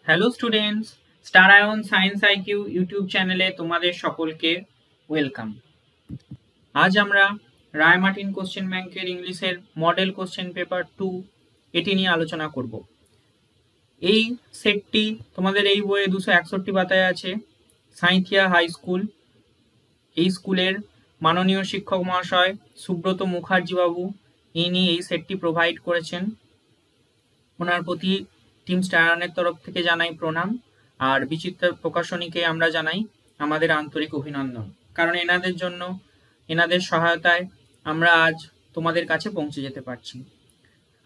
Hello students, Star Ion Science IQ YouTube চ্যানেলে তোমাদের সকলকে ওয়েলকাম। আজ আমরা রায় মার্টিন কোশ্চেন ব্যাংকের ইংলিশের মডেল কোশ্চেন পেপার 2 এটি নিয়ে আলোচনা করব। এই সেটটি তোমাদের এই বইয়ে 261 পাতায় আছে। সাঁইথিয়া হাই স্কুল, এই স্কুলের মাননীয় শিক্ষক মহাশয় সুব্রত মুখার্জি বাবু ইনি এই সেটটি প্রোভাইড করেছেন। ওনার প্রতি টিম স্টার আয়নের তরফ থেকে জানাই প্রণাম, আর বিচিত্রা প্রকাশনীকে আমরা জানাই আমাদের আন্তরিক অভিনন্দন, কারণ এনাদের জন্য, এনাদের সহায়তায় আমরা আজ তোমাদের কাছে পৌঁছে যেতে পারছি।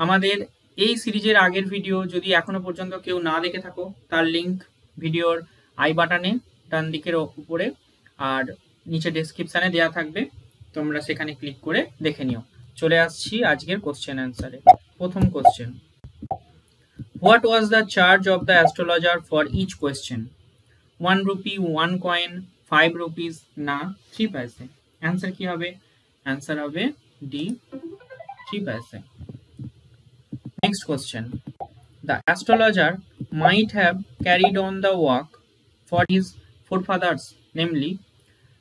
আমাদের এই সিরিজের আগের ভিডিও যদি এখনো পর্যন্ত কেউ না দেখে থাকো, তার লিংক ভিডিওর আই বাটনে ডান দিকের উপরে আর নিচে ডেসক্রিপশনে দেওয়া থাকবে, তোমরা সেখানে ক্লিক করে দেখে নিও। চলে আসছি আজকের কোশ্চেন অ্যান্সারে। প্রথম question, what was the charge of the astrologer for each question? 1 rupee, 1 coin, 5 rupees না 3 পয়সা। आंसर কি হবে? आंसर হবে ডি 3 পয়সা। Next question, the astrologer might have carried on the work for his forefathers, namely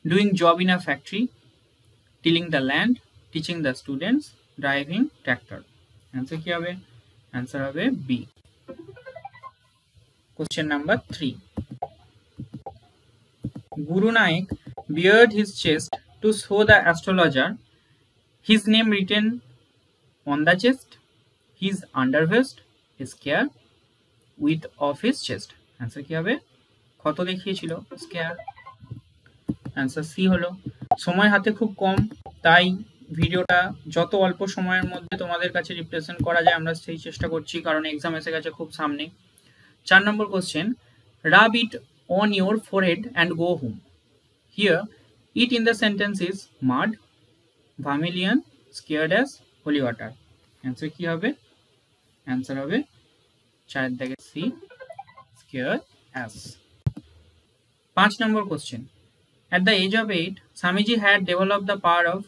doing job in a factory, tilling the land, teaching the students, driving tractor. Answer কি হবে? Answer হবে B. Question number 3. Guru Nanak bared his chest to show the astrologer his name written on the chest, his undervest, his care width of his chest. Answer কি হবে? কত দেখিয়েছিল? Square. Answer C হলো। সময় হাতে খুব কম, তাই ভিডিওটা যত অল্প সময়ের মধ্যে তোমাদের কাছে রিপ্রেজেন্ট করা যায় আমরা সেই চেষ্টা করছি, কারণ এক্সাম এসে গেছে খুব সামনে। 4 number question, rub it on your forehead and go home. Here, it in the sentence is mud, vermilion, scared as, holy water. Answer কি হবে? Answer হবে 4 দাগের C, scared as. 5 number question, at the age of 8, Swamiji had developed the power of,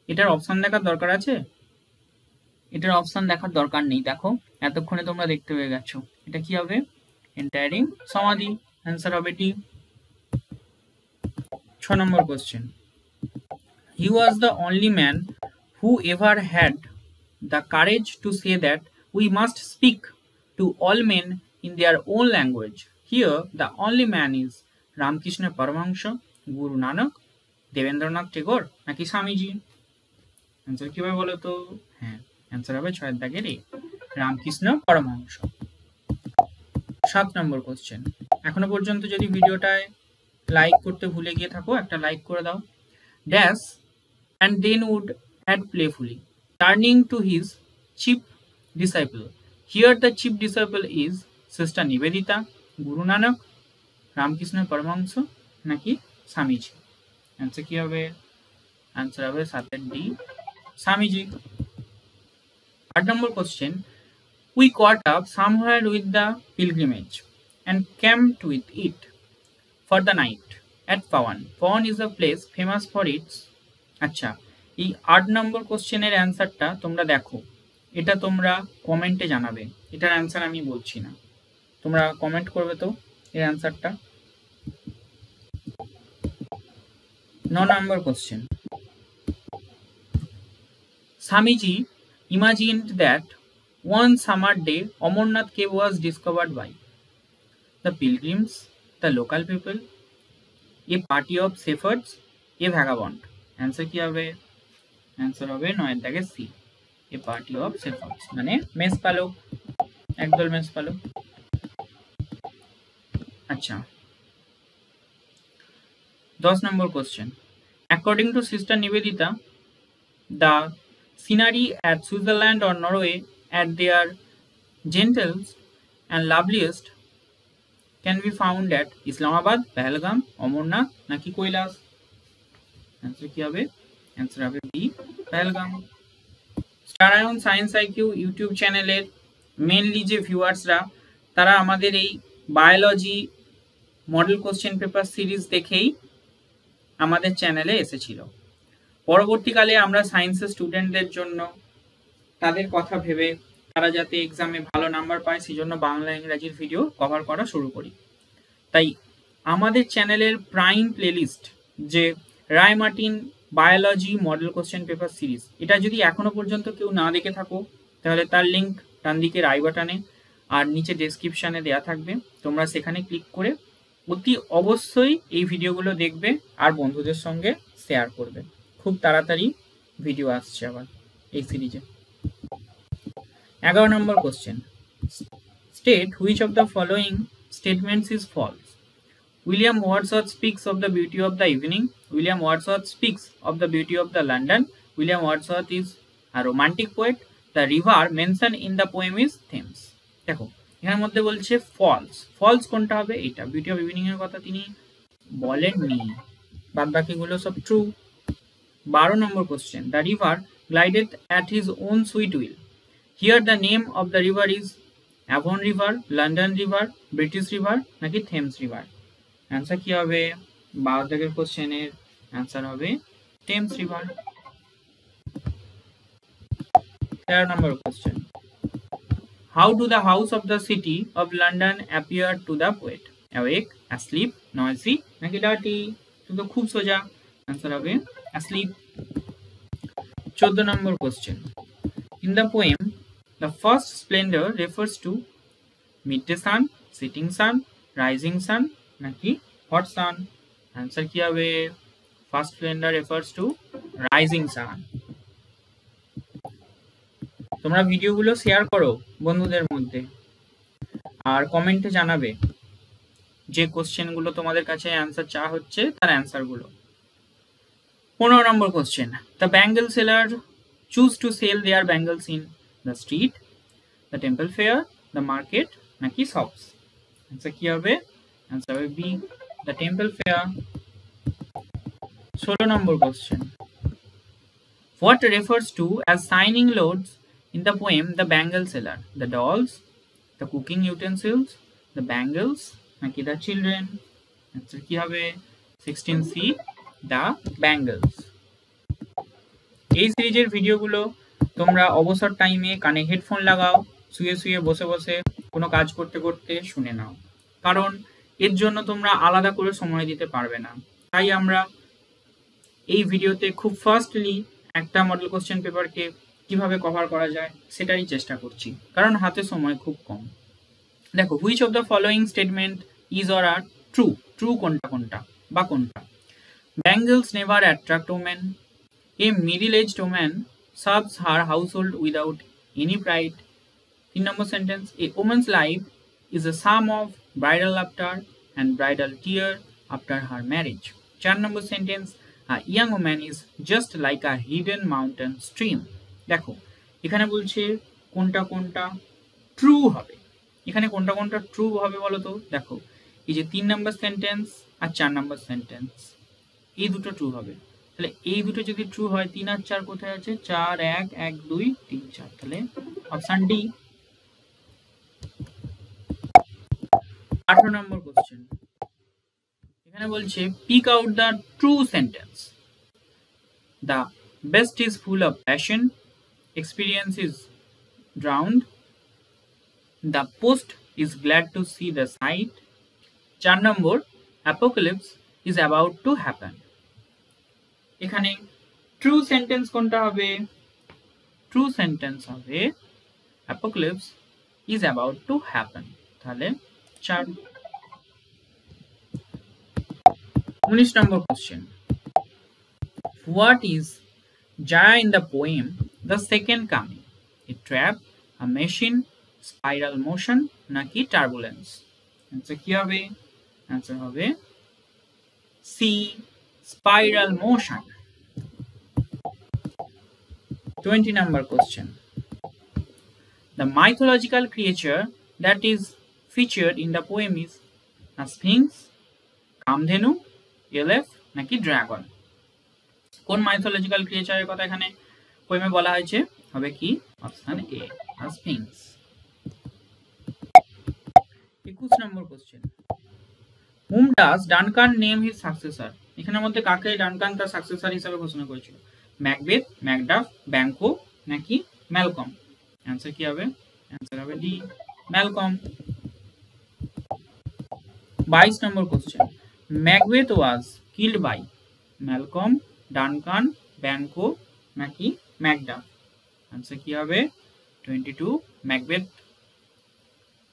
এটার option দেখার দরকার আছে? এটার option দেখার দরকার নেই, দেখো এতক্ষণে তোমরা দেখতে পেয়ে গেছো। এটা কি হবে? Entering samadhi. Answer হবে D. 6 number question, he was the only man who ever had the courage to say that we must speak to all men in their own language. Here the only man is Ramkrishna Paramahansa, Guru Nanak, Devendranath Tagore নাকি Swamiji? Answer কি হবে বলো তো? হ্যাঁ, answer হবে 6 দাগের এ, রামকৃষ্ণ পরমহংস। 7 নম্বর question, এখনো পর্যন্ত যদি ভিডিওটায় লাইক করতে ভুলে গিয়ে থাকো একটা লাইক করে দাও। Dash and then would add playfully, turning to his chief disciple. Here the chief disciple is Sister Nivedita, Guru Nanak, Ramkrishna Paramahansa নাকি স্বামীজি? आंसर কি হবে? आंसर হবে 7 D, Swamiji. 8 number question, we caught up somewhere with the pilgrimage and camped with it for the night at Pawan. Pawan is a place famous for its, আচ্ছা এই 8 নম্বর কোশ্চেনের অ্যান্সারটা তোমরা দেখো, এটা তোমরা কমেন্টে জানাবে, এটার অ্যান্সার আমি বলছি না, তোমরা কমেন্ট করবে তো এর অ্যান্সারটা। 9 নম্বর question, Swamiji imagined that one summer day Amarnath cave was discovered by the pilgrims, the local people, a party of shepherds, a vagabond. Answer কি হবে? Answer হবে 9 দাগের C, a party of shepherds মানে মেষ পালক, একদল মেষ পালক। আচ্ছা 10 নম্বর question, according to Sister Nivedita, the scenery at Switzerland or Norway at their gentlest and loveliest can be found at Islamabad, Pahalgam, Amarnath নাকি কৈলাস? आंसर কি হবে? आंसर হবে B, Pahalgam। Star Ion Science IQ YouTube চ্যানেলের mainly যে ভিউয়ার্সরা, তারা আমাদের এই biology model question paper series দেখেই আমাদের চ্যানেলে এসেছিল। পরবর্তীকালে আমরা সায়েন্সের স্টুডেন্টদের জন্য তাদের কথা ভেবে তারা যাতে এক্সামে ভালো নাম্বার পায় সেজন্য বাংলা ইংরাজির ভিডিও কভার করা শুরু করি। তাই আমাদের চ্যানেলের প্রাইম প্লেলিস্ট যে Ray Martin biology model question paper series, এটা যদি এখনো পর্যন্ত কেউ না দেখে থাকো তাহলে তার লিঙ্ক ডান দিকের আই বাটনে আর নিচে ডেসক্রিপশানে দেওয়া থাকবে, তোমরা সেখানে ক্লিক করে অতি অবশ্যই এই ভিডিওগুলো দেখবে আর বন্ধুদের সঙ্গে শেয়ার করবে। খুব তাড়াতাড়ি ভিডিও আসছে আবার এই সিরিজে। 11 number question, state which of the following statements is false. William Wordsworth speaks of the beauty of the evening. William Wordsworth speaks of the beauty of the London. William Wordsworth is a romantic poet. The river mentioned in the poem is Thames. দেখো এখানের মধ্যে বলছে false, false কোনটা হবে? এটা beauty of evening এর কথা তিনি বলেননি, বাদ বাকিগুলো সব true. 12 number question, the river glided at his own sweet will. Here the name of the river is Avon river, London river, British river নাকি থেমস রিভার? অ্যান্সার কি হবে? 12 দাগের কোশ্চেনের অ্যান্সার হবে Thames river. 13 number question, how do the house of the city of London appear to the poet? Awake, asleep, noisy নাকি dirty? তো খুব সোজা, অ্যান্সার হবে asleep. 14 number question, in the poem the first splendour refers to midday sun, sitting sun, rising sun নাকি hot sun? Answer কি হবে? First splendour refers to rising sun. তোমরা ভিডিওগুলো শেয়ার করো বন্ধুদের মধ্যে আর কমেন্টে জানাবে যে কোশ্চেনগুলো তোমাদের কাছে অ্যান্সার চা হচ্ছে তার অ্যান্সারগুলো। 15 number question, the bangle seller choose to sell their bangles in the street, the temple fair, the market নাকি শপস? অ্যান্সার কি হবে? অ্যান্সার হবে B, the temple fair. 16 number question, what refers to as signing loads in the poem The Bangle Seller? The dolls, the cooking utensils, the bangles নাকি the children? আচ্ছা কি হবে? 16C, the bangles। এই সিরিজের ভিডিওগুলো তোমরা অবসর টাইমে কানে হেডফোন লাগাও, শুয়ে শুয়ে বসে বসে কোনো কাজ করতে করতে শুনে নাও, কারণ এর জন্য তোমরা আলাদা করে সময় দিতে পারবে না। তাই আমরা এই ভিডিওতে খুব ফাস্টলি একটা মডেল কোশ্চেন পেপারকে কিভাবে কভার করা যায় সেটারই চেষ্টা করছি, কারণ হাতে সময় খুব কম। দেখো, which of the following statement is or are true? True কোনটা কোনটা বা কোনটা? Bangles never attract women, a middle aged woman serves her household without any pride. 3 number sentence, a woman's life is a sum of bridal laughter and bridal tear after her marriage. 4 number sentence, a young woman is just like a hidden mountain stream। দেখো এখানে বলছে কোনটা কোনটা true হবে, এখানে কোনটা কোনটা true হবে বলো তো? দেখো এই যে 3 নম্বর সেন্টেন্স আর 4 নম্বর সেন্টেন্স, এই দুটো ট্রু হবে। তাহলে এই দুটো যদি ট্রু হয়, 3 আর 4 কোথায় আছে? 4 1 1 2 3 4, তাহলে অপশন ডি। 18 নম্বর কোশ্চেন, এখানে বলছে pick out the true sentence. The best is full of passion, experience is drowned, the post is glad to see the sight। 4 number, apocalypse is about to happen। এখানে true sentence কোনটা হবে? True sentence হবে apocalypse is about to happen, তাহলে 4। 19 নম্বর question, what is Jaya in the poem The Second Coming? A trap, a machine, spiral motion নাকি turbulence? আচ্ছা কি হবে? Answer হবে C, spiral motion। 20 number question, the mythological creature that is featured in the poem is a sphinx, Kamadhenu, elf নাকি dragon? কোন mythological ক্রিয়েচারের কথা এখানে পোয়েমে বলা হয়েছে? হবে কি? Option A, sphinx. 21 number question, whom does Duncan name his successor? এখানের মধ্যে কাকে ডানকান তার সাকসেসর হিসেবে ঘোষণা করেছিল? ম্যাকবেথ, ম্যাকডাফ, ব্যাংকো নাকি ম্যালকম? অ্যান্সার কি হবে? आंसर হবে D Malcolm. 22 number question, Macbeth was killed by Malcolm, Duncan, Banquo নাকি ম্যাকডাফ? आंसर কি হবে 22 ম্যাকবেথ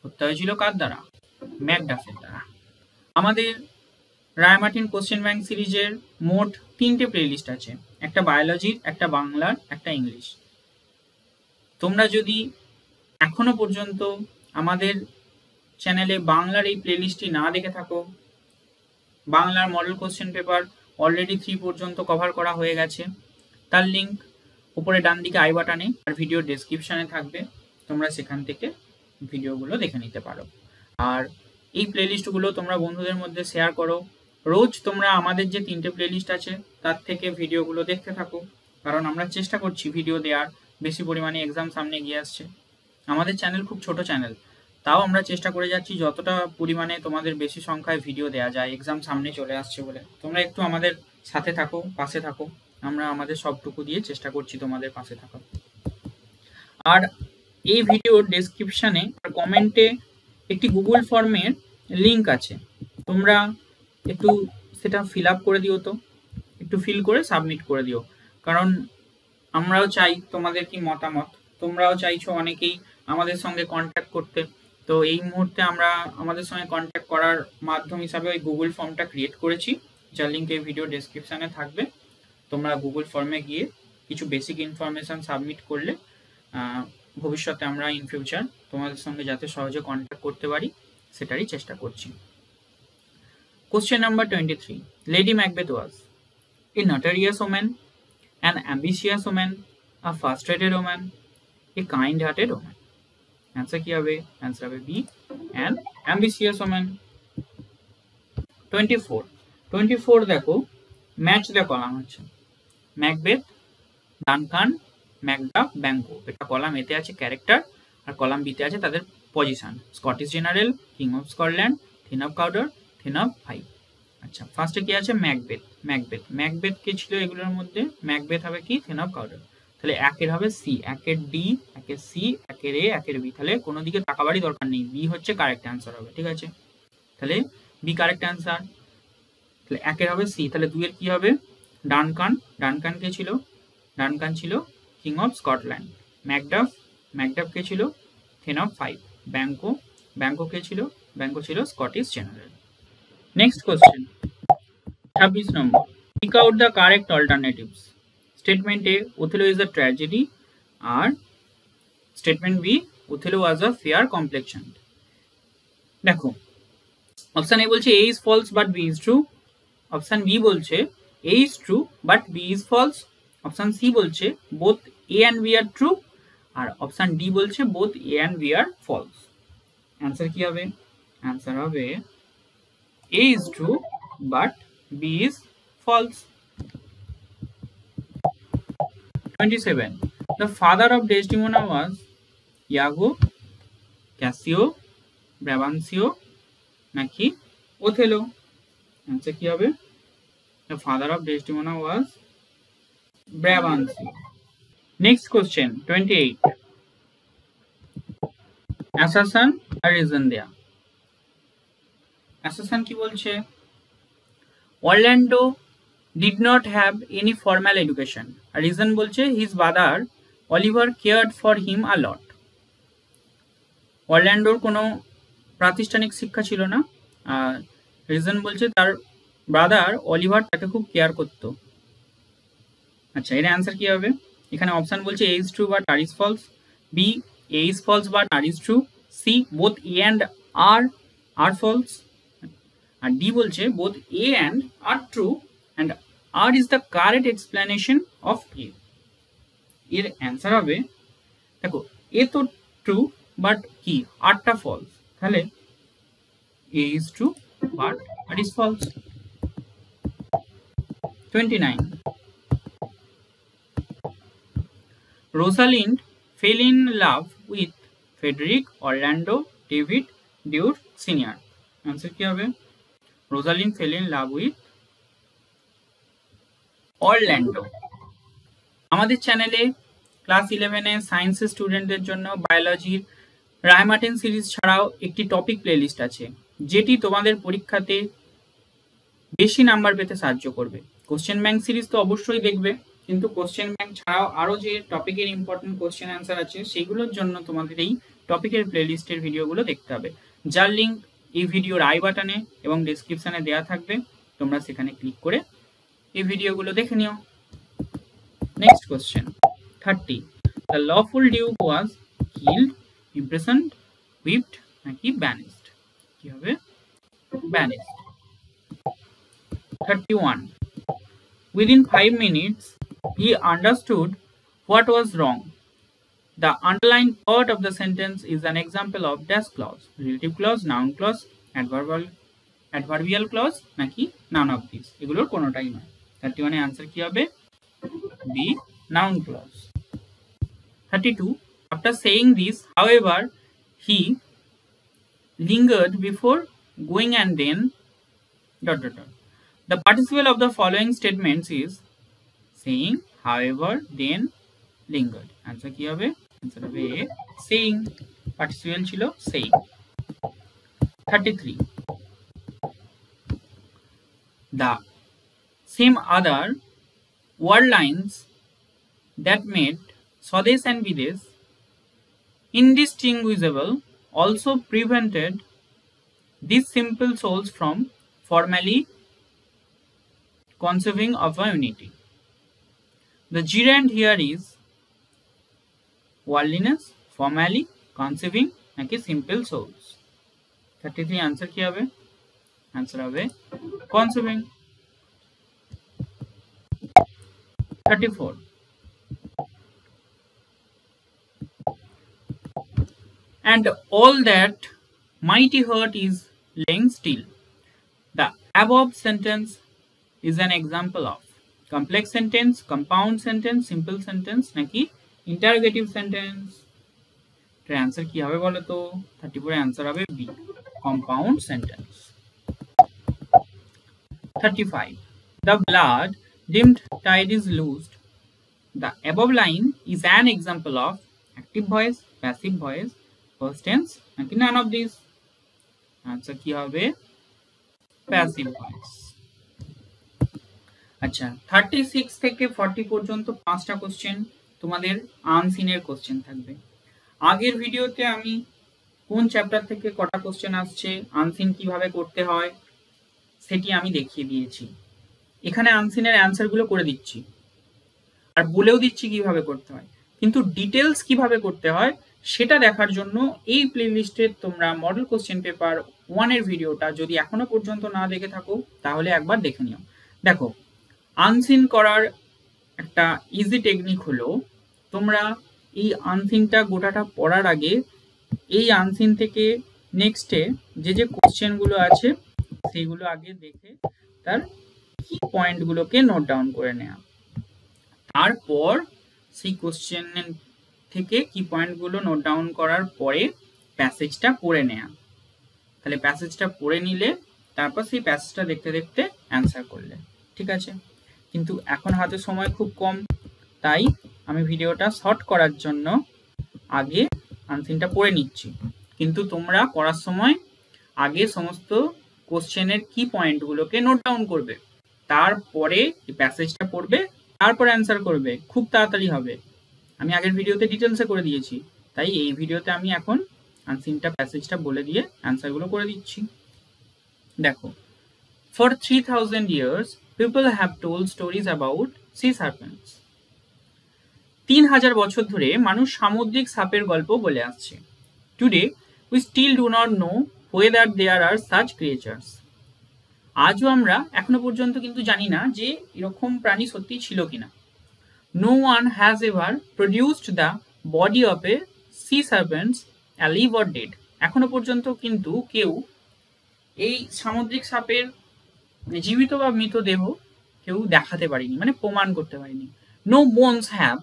হত্যা হয়েছিল কার দ্বারা? ম্যাকডাফের দ্বারা। আমাদের রায় মার্টিন কোশ্চেন ব্যাংক সিরিজের মোট 3টে প্লেলিস্ট আছে, একটা বায়োলজির, একটা বাংলার, একটা ইংলিশ। তোমরা যদি এখনো পর্যন্ত আমাদের চ্যানেলে বাংলার এই প্লেলিস্টটি না দেখে থাকো, বাংলার মডেল কোশ্চেন পেপার অলরেডি 3 পর্যন্ত কভার করা হয়ে গেছে। তার লিঙ্ক উপরে ডান দিকে আই বাটনে আর ভিডিও ডেসক্রিপশনে থাকবে, তোমরা সেখান থেকে ভিডিওগুলো দেখে নিতে পারো। আর এই প্লেলিস্টগুলো তোমরা বন্ধুদের মধ্যে শেয়ার করো। রোজ তোমরা আমাদের যে 3টে প্লেলিস্ট আছে তার থেকে ভিডিওগুলো দেখতে থাকো, কারণ আমরা চেষ্টা করছি ভিডিও দেওয়ার, বেশি পরিমাণে এক্সাম সামনে গিয়ে আসছে। আমাদের চ্যানেল খুব ছোট চ্যানেল, তাও আমরা চেষ্টা করে যাচ্ছি যতটা পরিমাণে তোমাদের বেশি সংখ্যায় ভিডিও দেওয়া যায়, এক্সাম সামনে চলে আসছে বলে। তোমরা একটু আমাদের সাথে থাকো, পাশে থাকো, আমরা আমাদের সবটুকু দিয়ে চেষ্টা করছি তোমাদের পাশে থাকা। আর এই ভিডিওর ডেসক্রিপশনে আর কমেন্টে একটি গুগল ফর্মের লিঙ্ক আছে, তোমরা একটু সেটা ফিল আপ করে দিও, তো একটু ফিল করে সাবমিট করে দিও, কারণ আমরাও চাই তোমাদের কি মতামত। তোমরাও চাইছো অনেকেই আমাদের সঙ্গে কন্ট্যাক্ট করতে, তো এই মুহূর্তে আমরা আমাদের সঙ্গে কন্ট্যাক্ট করার মাধ্যম হিসাবে ওই গুগল ফর্মটা ক্রিয়েট করেছি, যার লিঙ্ক এই ভিডিও ডেসক্রিপশনে থাকবে। তোমরা গুগল ফর্মে গিয়ে কিছু বেসিক ইনফরমেশন সাবমিট করলে ভবিষ্যতে আমরা ইন ফিউচার তোমাদের সঙ্গে যাতে সহজে কন্ট্যাক্ট করতে পারি সেটারই চেষ্টা করছি। Question number 23, lady Macbeth was A notorious woman, an ambitious woman, a frustrated woman, a kind-hearted woman? Answer কি হবে? आंसर হবে বি, an ambitious woman। 24 দেখো, ম্যাচ দ্য কলাম আছে ম্যাকবেথ, ডানকান, ম্যাকডাফ, ব্যাংকো। এটা কলাম এতে আছে character, আর column বিতে আছে তাদের position, Scottish general, king of Scotland, thane of Cawdor, thane of Fife. আচ্ছা, ফার্স্টে কি আছে? ম্যাকবেথ কে ছিল এগুলোর মধ্যে? ম্যাকবেথ হবে কি? Thane of Cawdor. তাহলে একের হবে সি, একের ডি, একের সি, একের এ, একের বি। তাহলে কোনো দিকে তাকাবারই দরকার নেই, বি হচ্ছে কারেক্ট অ্যান্সার হবে। ঠিক আছে, তাহলে বি কারেক্ট অ্যান্সার। তাহলে একের হবে সি। তাহলে দুইয়ের কি হবে? ডানকান কে ছিল? ডানকান ছিল কিং অফ স্কটল্যান্ড। ম্যাকডাফ কে ছিল? Thane of Fife. ব্যাংকো কে ছিল? ব্যাংকো ছিল Scottish general. Next question 26 number, pick out the correct alternatives. Statement A, Othello is a tragedy, আর statement B, Othello was a fair complexion. দেখো, option A বলছে A is false but B is true, option B বলছে A is true but B is false, option C বলছে both A and B are true, আর option D বলছে both A and B are false. Answer কি হবে? Answer হবে A is true but B is false. 27. The father of Desdemona was Iago, Cassio, Brabantio নাকি Othello? Answer কি হবে? The father of Desdemona was Brabantio. Next question 28. Assassin or reason there? Assassin কি বলছে? Orlando did not have any formal education. A reason বলছে his brother Oliver cared for him a lot. অরল্যান্ডোর কোনো প্রাতিষ্ঠানিক শিক্ষা ছিল না। রিজন বলছে তার ব্রাদার অলিভার তাকে খুব কেয়ার করত। আচ্ছা, এর অ্যান্সার কি হবে? এখানে অপশন বলছে A is true but R is false, B A is false but R is true, C both A and R false, আর ডি বলছে both A and R true and R is the correct explanation of A. এর answer হবে, দেখো এ তো true but কি আরটা false, তাহলে A is true but R is false. 29. Rosalind fell in love with Frederick Orlando David Dewar Sr. Answer কি হবে? Rosalind fell in love with Orlando. আমাদের চ্যানেলে ক্লাস 11 এ সায়েন্সের স্টুডেন্টদের জন্য বায়োলজির রায় মার্টিন সিরিজ ছাড়াও একটি টপিক প্লেলিস্ট আছে যেটি তোমাদের পরীক্ষাতে বেশি নাম্বার পেতে সাহায্য করবে। কোশ্চেন ব্যাংক সিরিজ তো অবশ্যই দেখবে, কিন্তু কোশ্চেন ব্যাংক ছাড়াও আরো যে টপিকের ইম্পর্টেন্ট কোশ্চেন অ্যান্সার আছে সেগুলোর জন্য তোমাদের এই টপিকের প্লেলিস্টের ভিডিওগুলো দেখতে হবে, যার লিঙ্ক এই ভিডিওর আই বাটনে এবং ডেসক্রিপশনে দেওয়া থাকবে। তোমরা সেখানে ক্লিক করে এই ভিডিওগুলো দেখে নিও। Next question 30, the lawful duke was killed, imprisoned, whipped নাকি ব্যানিশড? কি হবে? ব্যানিশড। 31, within 5 minutes he understood what was wrong. The underlined part of the sentence is an example of dash clause, relative clause, noun clause, adverbial clause নাকি none of these, এগুলোর কোনোটাই নয়। 31 এর answer কি হবে? B, noun clause। 32, after saying this, however, he lingered before going and then ... The participle of the following statements is saying, however, then, lingered. Answer কি হবে? Answer হবে A, saying. Participle ছিল saying। 33, the same other word lines that made Swades and Bidesh indistinguishable also prevented these simple souls from formally conceiving of a unity. The gerund here is worldliness, formally, conceiving নাকি simple souls। 33 answer কি হবে? Answer হবে conceiving। 34, and all that mighty hurt is laying still. The above sentence is an example of complex sentence, compound sentence, simple sentence নাকি interrogative sentence? এর answer কি হবে বলো তো? 34 এর आंसर হবে B, compound sentence। 35, the blood dimmed tide is loosed. The above line is an example of active voice, passive voice, first tense নাকি none of these? Answer কি হবে? passive voice। আচ্ছা, 36 থেকে 40 পর্যন্ত 5টা কোশ্চেন তোমাদের আনসিনের কোশ্চেন থাকবে। আগের ভিডিওতে আমি কোন চ্যাপ্টার থেকে কটা কোশ্চেন আসছে, আনসিন কিভাবে করতে হয় সেটি আমি দেখিয়ে দিয়েছি। এখানে আনসিনের অ্যান্সারগুলো করে দিচ্ছি আর বলেও দিচ্ছি কিভাবে করতে হয়, কিন্তু ডিটেলস কিভাবে করতে হয় সেটা দেখার জন্য এই প্লেলিস্টে তোমরা মডেল কোশ্চেন পেপার 1 এর ভিডিওটা যদি এখনো পর্যন্ত না দেখে থাকো তাহলে একবার দেখে নিও। দেখো, আনসিন করার একটা ইজি টেকনিক হলো, তোমরা এই আনসিনটা গোটাটা পড়ার আগে এই আনসিন থেকে নেক্সটে যে কোশ্চেনগুলো আছে সেইগুলো আগে দেখে তার কি পয়েন্টগুলোকে নোট ডাউন করে নেওয়া, তারপর সেই কোশ্চেন থেকে কি পয়েন্টগুলো নোট ডাউন করার পরে প্যাসেজটা পড়ে নেওয়া। তাহলে প্যাসেজটা পড়ে নিলে তারপর সেই প্যাসেজটা দেখতে দেখতে অ্যান্সার করলে, ঠিক আছে? কিন্তু এখন হাতে সময় খুব কম, তাই আমি ভিডিওটা শর্ট করার জন্য আগে আনসিনটা পড়ে নিচ্ছি, কিন্তু তোমরা পড়ার সময় আগে সমস্ত কোশ্চেনের কি পয়েন্টগুলোকে নোট ডাউন করবে, তারপরে এই প্যাসেজটা পড়বে, তারপর অ্যান্সার করবে, খুব তাড়াতাড়ি হবে। আমি আগের ভিডিওতে ডিটেলসে করে দিয়েছি, তাই এই ভিডিওতে আমি এখন আনসিনটা প্যাসেজটা বলে দিয়ে অ্যান্সারগুলো করে দিচ্ছি। দেখো, for 3000 years people have told stories about sea serpents. 3000 বছর ধরে মানুষ সামুদ্রিক সাপের গল্প বলে আসছে। Today we still do not know whether there are such creatures. আজও আমরা এখনো পর্যন্ত কিন্তু জানি না যে এরকম প্রাণী সত্যি ছিল কিনা। No one has ever produced the body of a sea serpent, alive or dead. এখনো পর্যন্ত কিন্তু কেউ এই সামুদ্রিক সাপের জীবিত বা মৃতদেহ কেউ দেখাতে পারেনি, মানে প্রমাণ করতে পারেনি। No bones have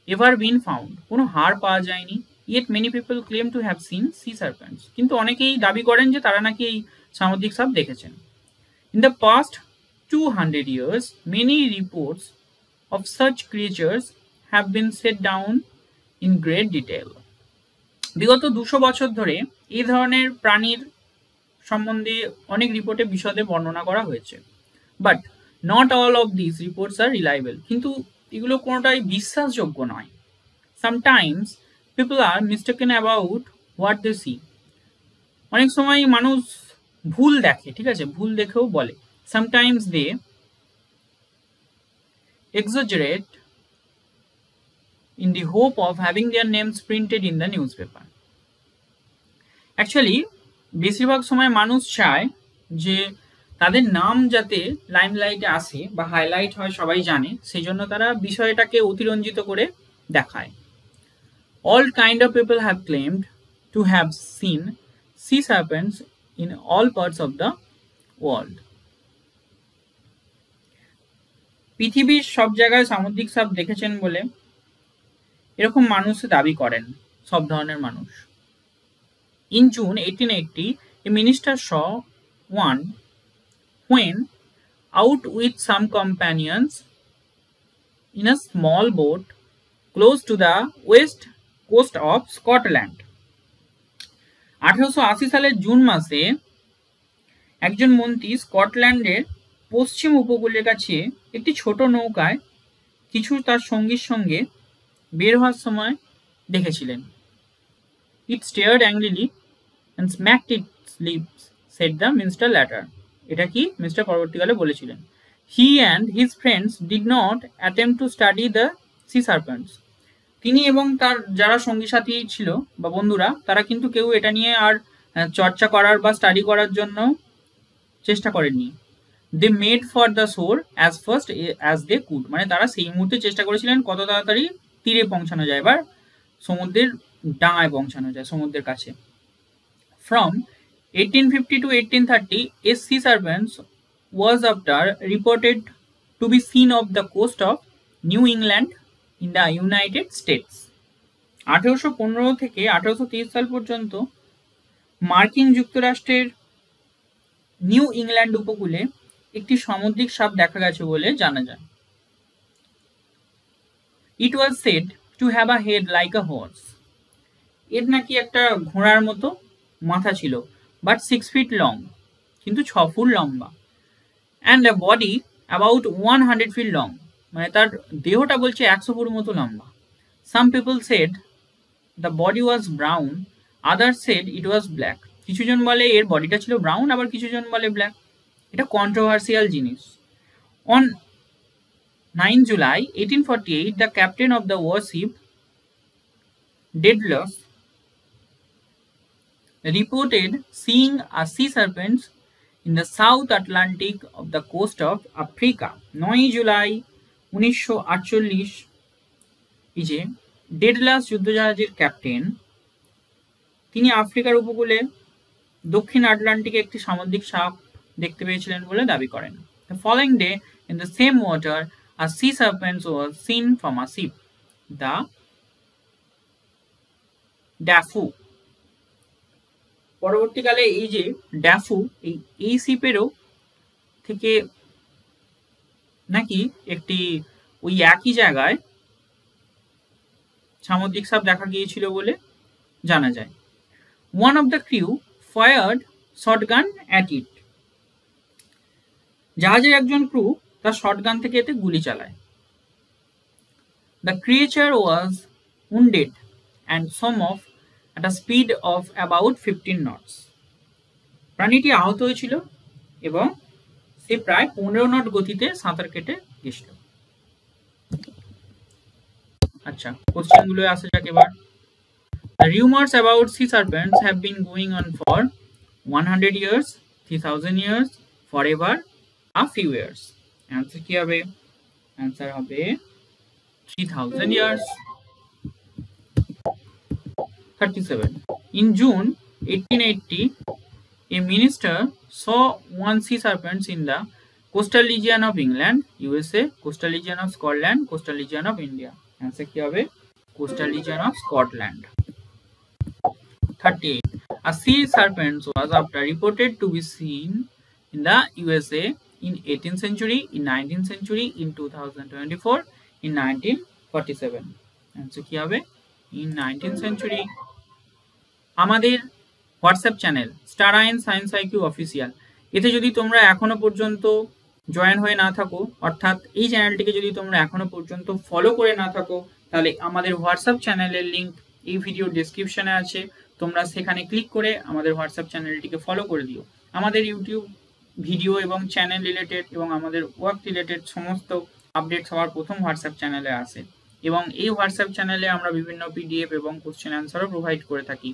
ever been found. কোনো হাড় পাওয়া যায়নি। Yet many people claim to have seen sea serpents. কিন্তু অনেকেই দাবি করেন যে তারা নাকি এই সামুদ্রিক সাপ দেখেছেন। In the past 200 years, many reports of such creatures have been set down in great detail. বিগত 200 বছর ধরে এই ধরনের প্রাণীর সম্বন্ধে অনেক রিপোর্টে বিশদে বর্ণনা করা হয়েছে, but not all of this reports are reliable, কিন্তু এগুলো কোনোটাই বিশ্বাসযোগ্য নয়। Sometimes people are mistaken about what they see, অনেক সময় মানুষ ভুল দেখে, ঠিক আছে, ভুল দেখেও বলে। Sometimes they exaggerate in the hope of having their names printed in the newspaper. Actually বেশিরভাগ সময় মানুষ চায় যে তাদের নাম যাতে লাইমলাইটে আসে বা হাইলাইট হয়, সবাই জানে, সেই জন্য তারা বিষয়টাকে অতিরঞ্জিত করে দেখায়। All kind of people have claimed to have seen sea serpents in all parts of the world. পৃথিবীর সব জায়গায় সামুদ্রিক সাপ দেখেছেন বলে এরকম মানুষ দাবি করেন, সব ধরনের মানুষ। In June 1880, a minister saw one when out with some companions in a small boat close to the west coast of Scotland. 1880 সালের জুন মাসে একজন মন্ত্রী স্কটল্যান্ডের পশ্চিম উপকূলের কাছে একটি ছোট নৌকায় কিছু তার সঙ্গীর সঙ্গে বের হওয়ার সময় দেখেছিলেন। It stared angrily and smacked its lips, said the minister later. এটা কি মিস্টার পরবর্তীকালে বলেছিলেন। He and his friends did not attempt to study the sea serpents. তিনি এবং তার যারা সঙ্গী সাথী ছিল বা বন্ধুরা, তারা কিন্তু কেউ এটা নিয়ে আর চর্চা করার বা স্টাডি করার জন্য চেষ্টা করেননি। They made for the shore as fast as they could, মানে তারা সেই মুহূর্তে চেষ্টা করেছিলেন কত তাড়াতাড়ি তীরে পৌঁছানো যায় বা সমুদ্রের ডাঙায় পৌঁছানো যায়, সমুদ্রের কাছে। From 1850 to 1830, a sea serpent was after reported to be seen off the coast of New England in the United States. 1815 থেকে 1830 সাল পর্যন্ত মার্কিন যুক্তরাষ্ট্রের নিউ ইংল্যান্ড উপকূলে একটি সামুদ্রিক সাপ দেখা গেছে বলে জানা যায়। It was said to have a head like a horse. এর নাকি একটা ঘোড়ার মতো মাথা ছিল, বাট 6 feet long, কিন্তু 6 ফুট লম্বা, and a body about 100 feet long, মানে তার দেহটা বলছে 100 ফুট মতো লম্বা। Some people said the body was brown, others said it was black. কিছুজন বলে এর বডিটা ছিল ব্রাউন, আবার কিছুজন বলে ব্ল্যাক। এটা কন্ট্রোভার্সিয়াল জিনিস। On 9 July 1848, the captain of the warship Daedalus reported seeing a sea serpent in the South Atlantic of the coast of Africa. 9 July 1948 এই যে ডেডলাস যুদ্ধজাহাজের ক্যাপ্টেন, তিনি আফ্রিকার উপকূলে দক্ষিণ আটলান্টিকে একটি সামুদ্রিক সাপ দেখতে পেয়েছিলেন বলে দাবি করেন। The following day, in the same water, a sea serpent was seen from a ship, the ড্যাফু। পরবর্তীকালে এই যে ড্যাফু, এই শিপেরও থেকে নাকি একটি ওই একই জায়গায় সামুদ্রিক সাপ দেখা গিয়েছিল বলে জানা যায়। One of the crew fired shotgun at it. জাহাজের একজন ক্রু তার শটগান থেকে এতে গুলি চালায়। The creature was wounded and swam off at a speed of about 15 knots. প্রাণীটি আহত হয়েছিল এবং সে প্রায় 15 নট গতিতে সাঁতার কেটে গেছিল। আচ্ছা, কোশ্চেনগুলো আসা যাক এবার। The rumors about sea serpents have been going on for 100 years, 3000 years, forever, a few years. Answer কি হবে? Answer হবে 3000 years. 37. In June 1880, a minister saw one sea serpent in the coastal region of England, USA, coastal region of Scotland, coastal region of India. Answer কি হবে? Coastal region of Scotland. 38. A sea serpent was after reported to be seen in the USA in 18th century, in 19th century, in 2024, in 1947. Answer কি হবে? In 19th century. আমাদের WhatsApp channel star আইন science IQ official, এতে যদি তোমরা এখনো পর্যন্ত join হয়ে না থাকো, অর্থাৎ এই চ্যানেলটিকে যদি তোমরা এখনো পর্যন্ত ফলো করে না থাকো, তাহলে আমাদের হোয়াটসঅ্যাপ চ্যানেলের লিঙ্ক এই ভিডিওর ডেসক্রিপশনে আছে, তোমরা সেখানে ক্লিক করে আমাদের হোয়াটসঅ্যাপ চ্যানেলটিকে ফলো করে দিও। আমাদের ইউটিউব ভিডিও এবং চ্যানেল রিলেটেড এবং আমাদের ওয়ার্ক রিলেটেড সমস্ত আপডেট সবার প্রথম হোয়াটসঅ্যাপ চ্যানেলে আসে, এবং এই হোয়াটসঅ্যাপ চ্যানেলে আমরা বিভিন্ন পিডিএফ এবং কোশ্চেন অ্যান্সারও প্রোভাইড করে থাকি।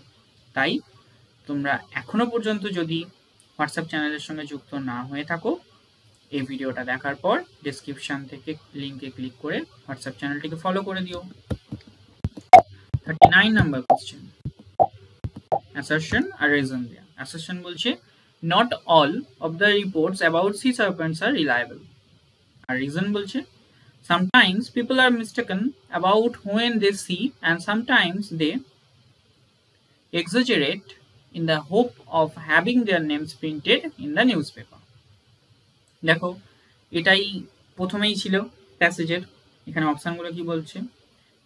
তাই তোমরা এখনো পর্যন্ত যদি হোয়াটসঅ্যাপ চ্যানেলের সঙ্গে যুক্ত না হয়ে থাকো, এই ভিডিওটা দেখার পর ডেসক্রিপশন থেকে লিঙ্কে ক্লিক করে হোয়াটসঅ্যাপ চ্যানেলটিকে ফলো করে দিও। 39 নাম্বার কোশ্চেন, assertion আর reason দেয়া। assertion বলছে not all of the reports about sea serpents are reliable, আর reason বলছে sometimes people are mistaken about when they see and sometimes they exaggerate in the hope of having their names printed in the newspaper। দেখো এটাই প্রথমেই ছিল প্যাসেজের। এখানে অপশনগুলো কি বলছে,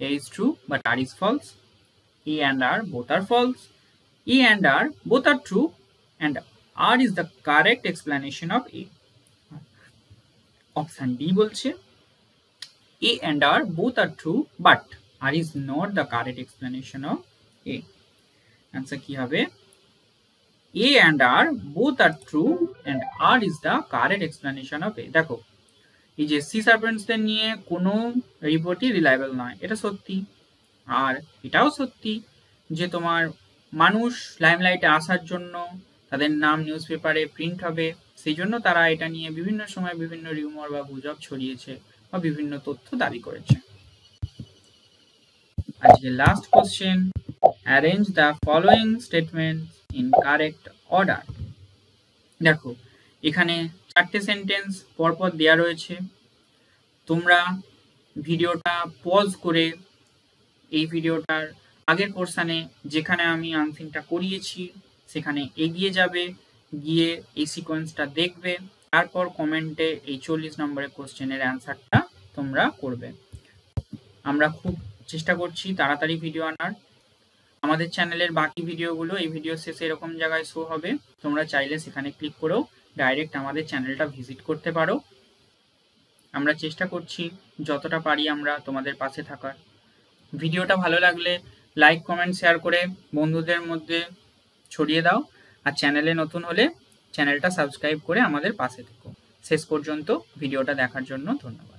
A is true but R is false, A and R both are false, A and R both are true and R is the correct explanation of A। Option D বলছে A and R both are true but R is not the correct explanation of A। Answer কি হবে, A and R both are true and R is the correct explanation of A। দেখো এই যে C সার্পেন্টসদের নিয়ে কোনো রিপোর্টই reliable নয়, এটা সত্যি। আর এটাও সত্যি যে তোমার মানুষ লাইমলাইটে আসার জন্য তাদের নাম নিউজ পেপারে প্রিন্ট হবে, সেই জন্য তারা এটা নিয়ে বিভিন্ন সময় বিভিন্ন রিউমার বা গুজব ছড়িয়েছে বা বিভিন্ন তথ্য দাবি করেছে। আজকে last question, arrange the following statements in correct order. দেখো এখানে 4টে সেন্টেন্স পরপর দেওয়া রয়েছে, তোমরা ভিডিওটা পজ করে এই ভিডিওটার আগের পোর্শনে যেখানে আমি আনসারটা করিয়েছি সেখানে এগিয়ে যাবে, গিয়ে এই সিকোয়েন্সটা দেখবে, তারপর কমেন্টে এই 40 নম্বরের কোশ্চেনের অ্যান্সারটা তোমরা করবে। আমরা খুব চেষ্টা করছি তাড়াতাড়ি ভিডিও আনার। আমাদের চ্যানেলের বাকি ভিডিওগুলো এই ভিডিও শেষে এরকম জায়গায় শো হবে, তোমরা চাইলে সেখানে ক্লিক করেও ডাইরেক্ট আমাদের চ্যানেলটা ভিজিট করতে পারো। আমরা চেষ্টা করছি যতটা পারি আমরা তোমাদের পাশে থাকার। ভিডিওটা ভালো লাগলে লাইক কমেন্ট শেয়ার করে বন্ধুদের মধ্যে ছড়িয়ে দাও, আর চ্যানেলে নতুন হলে চ্যানেলটা সাবস্ক্রাইব করে আমাদের পাশে থেকো। শেষ পর্যন্ত ভিডিওটা দেখার জন্য ধন্যবাদ।